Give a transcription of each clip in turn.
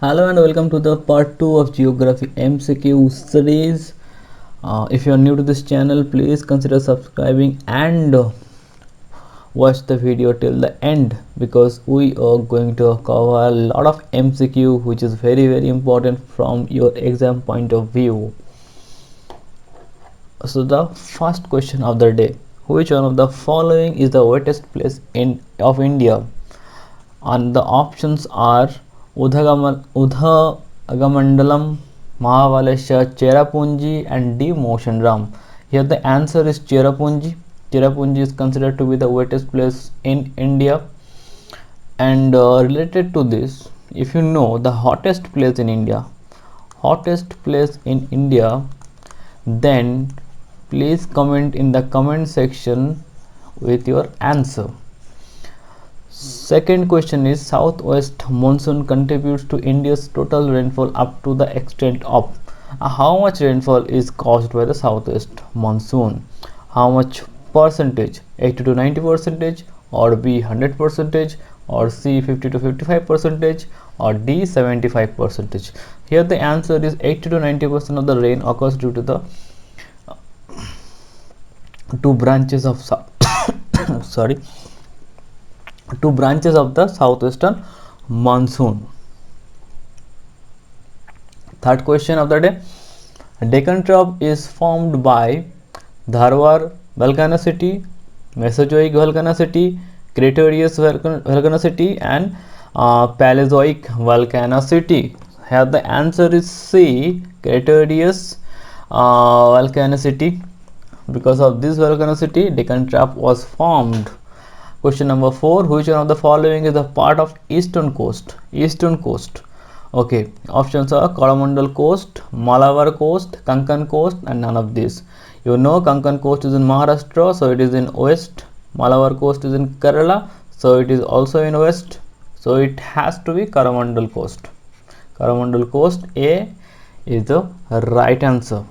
Hello and welcome to the part 2 of Geography MCQ series. If you are new to this channel, please consider subscribing and watch the video till the end, because we are going to cover a lot of MCQ which is very important from your exam point of view. So the first question of the day: which one of the following is the wettest place of India? And the options are Udhagamandalam, Mahabaleshwar, Cherrapunji, and D. Moshanram. Here the answer is Cherrapunji. Cherrapunji is considered to be the wettest place in India. And related to this, if you know the hottest place in India, then please comment in the comment section with your answer. Second question is: southwest monsoon contributes to India's total rainfall up to the extent of. How much rainfall is caused by the southwest monsoon? How much percentage? 80 to 90 percentage, or B 100 percentage, or C 50 to 55 percentage, or D 75 percentage? Here the answer is 80 to 90% of the rain occurs due to the two branches of sorry two branches of the southwestern monsoon. Third question of the day: Deccan Trough is formed by Dharwar volcanicity, Mesozoic volcanicity, Cretaceous volcanicity, and Paleozoic volcanicity. Here the answer is C, Cretaceous volcanicity. Because of this volcanicity, Deccan Trough was formed. Question number 4: which one of the following is a part of eastern coast? Okay, options are Coromandel coast, Malabar coast, Konkan coast, and none of these. You know Konkan coast is in Maharashtra, so it is in west. Malabar coast is in Kerala, so it is also in west. So it has to be Coromandel coast. Coromandel coast, A is the right answer.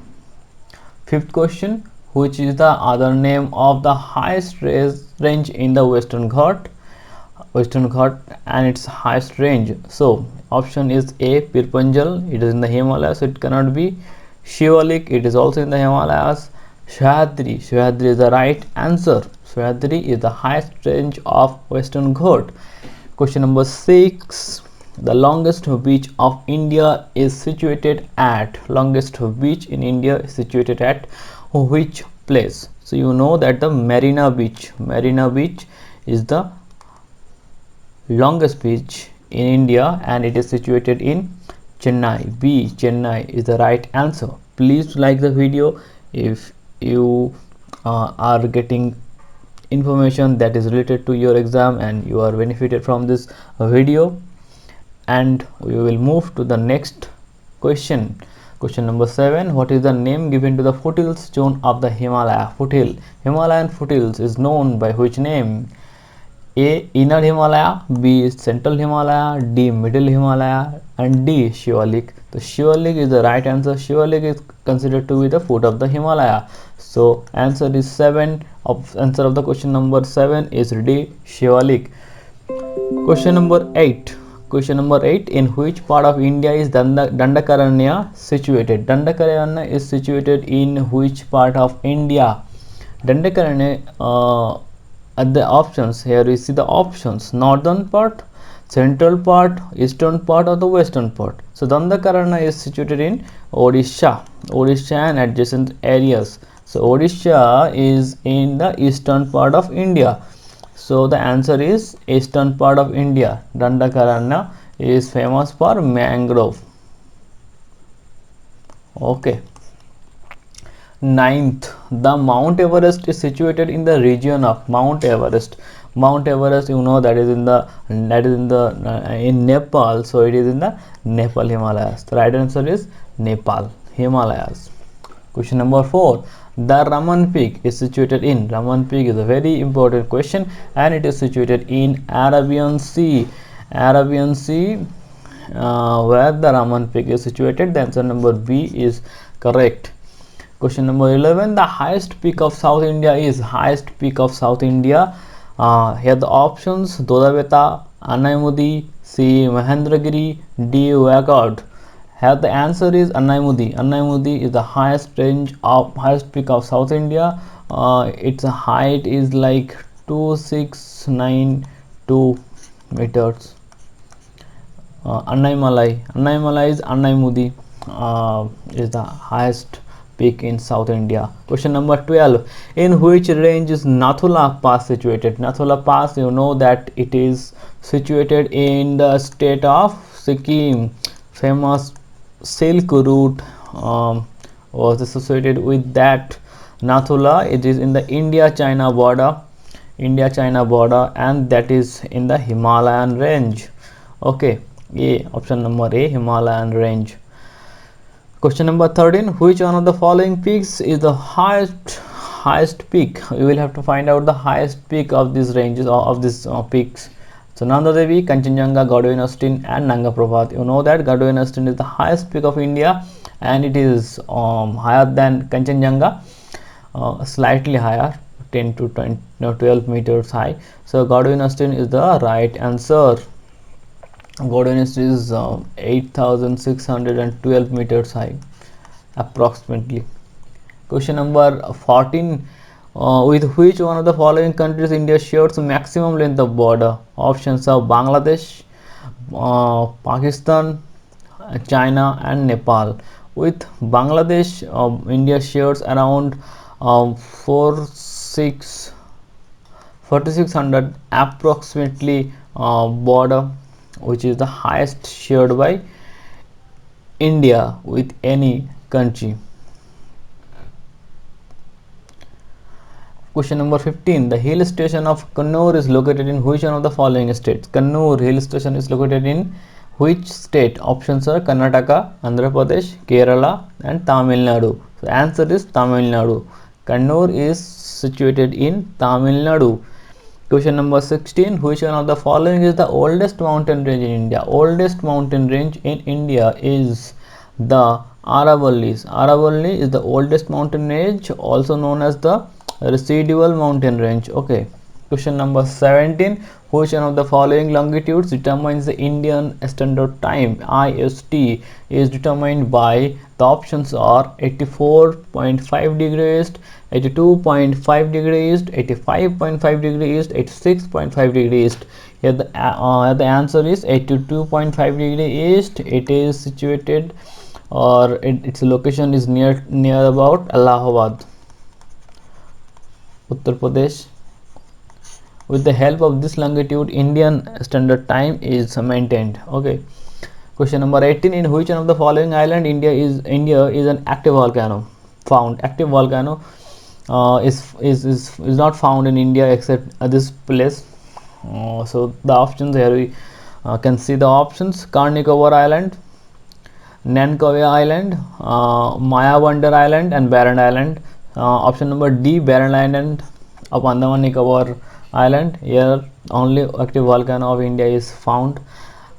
Fifth question: which is the other name of the highest range in the Western Ghat and its highest range? So option is A, Pirpanjal. It is in the Himalayas, so it cannot be. Shivalik, it is also in the Himalayas. Sahyadri is the right answer. Sahyadri is the highest range of Western Ghat. Question number 6: the longest beach of India is situated at. Longest beach in India is situated at which place? So you know that the Marina Beach is the longest beach in India, and it is situated in Chennai. B, Chennai is the right answer. Please like the video if you are getting information that is related to your exam and you are benefited from this video. And we will move to the next question. Question number 7: what is the name given to the foothills zone of the Himalayan foothills is known by which name? A, Inner Himalaya, B, Central Himalaya, D, Middle Himalaya, and D, Shivalik. So Shivalik is the right answer. Shivalik is considered to be the foot of the Himalaya. So answer is 7. Answer of the question number 7 is D, Shivalik. Question number 8. In which part of India is Dandakaranya situated? Dandakaranya is situated in which part of India? Dandakaranya, at the options here we see the options: northern part, central part, eastern part, or the western part. So Dandakaranya is situated in Odisha and adjacent areas. So Odisha is in the eastern part of India. So the answer is eastern part of India. Dandakaranya is famous for mangrove. Okay. Ninth, the Mount Everest is situated in the region of Mount Everest. Mount Everest, you know, that is in Nepal. So it is in the Nepal Himalayas. The right answer is Nepal Himalayas. Question number 4: the Raman Peak is situated in. Raman Peak is a very important question, and it is situated in Arabian Sea. Where the Raman Peak is situated. The answer number B is correct. Question number 11: the highest peak of South India is. Here the options: Dodabeta, Anaimudi, C. Mahendragiri, D. Waghad. Here the answer is Annaimudi. Annaimudi is the highest peak of South India. Its height is like 2692 meters. Annaimalai is Annaimudi, is the highest peak in South India. Question number 12. In which range is Nathula Pass situated? Nathula Pass, you know that it is situated in the state of Sikkim. Famous Silk Route was associated with that Nathula. It is in the India-China border, and that is in the Himalayan range. Okay, option number A, Himalayan range. Question number 13. Which one of the following peaks is the highest peak? You will have to find out the highest peak of these ranges, or of these peaks. So Nanda Devi, Kanchenjunga, Godwin Austen and Nanga Parbat. You know that Godwin Austen is the highest peak of India, and it is higher than Kanchenjunga, slightly higher, 10 to 20, 12 meters high. So Godwin Austen is the right answer. Godwin Austen is 8,612 meters high approximately. Question number 14. With which one of the following countries India shares maximum length of border? Options are Bangladesh, Pakistan, China and Nepal. With Bangladesh, India shares around 4600 approximately border, which is the highest shared by India with any country. Question number 15. The hill station of Kannur is located in which one of the following states? Kannur hill station is located in which state? Options are Karnataka, Andhra Pradesh, Kerala and Tamil Nadu. So answer is Tamil Nadu. Kannur is situated in Tamil Nadu. Question number 16. Which one of the following is the oldest mountain range in India? Oldest mountain range in India is the Aravallis. Aravalli is the oldest mountain range, also known as the residual mountain range. Okay. Question number 17. Which one of the following longitudes determines the Indian Standard Time? IST is determined by, the options are 84.5 degrees east, 82.5 degrees east, 85.5 degrees east, 86.5 degrees east. Here the answer is 82.5 degree east. It is situated, or its location is near about Allahabad, Uttar Pradesh. With the help of this longitude, Indian Standard Time is maintained. Okay. Question number 18. In which one of the following island India is an active volcano found? Active volcano is not found in India except this place. So the options here, we can see the options: Karnikobar Island, Nankove Island, Maya Wonder Island and Barren Island. Option number D, Barren Island of Andaman Nicobar Island. Here only active volcano of India is found,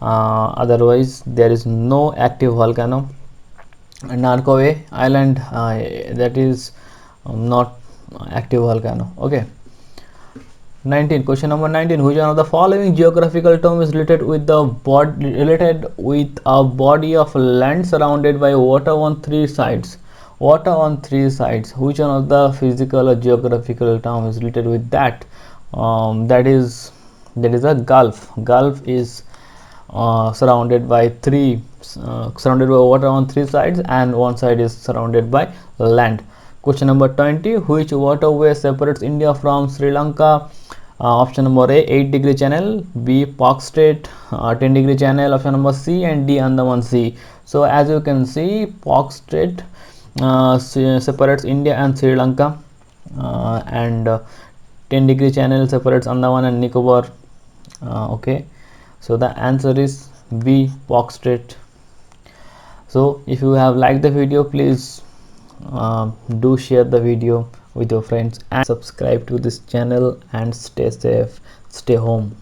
otherwise there is no active volcano. Nankove Island, that is not active volcano. Okay. 19. Question number 19. Which one of the following geographical term is related with a body of land surrounded by water on three sides? Water on three sides. Which one of the physical or geographical term is related with that? That is a gulf. Gulf is surrounded by water on three sides, and one side is surrounded by land. Question number 20. Which waterway separates India from Sri Lanka? Option number A, 8-degree channel, B, Park Strait, 10-degree channel, option number C and D, Andaman Sea. So as you can see, Park Strait separates India and Sri Lanka, and 10-degree channel separates Andaman and Nicobar. Okay, so the answer is B, Park Strait. So if you have liked the video, please do share the video with your friends and subscribe to this channel, and stay safe, stay home.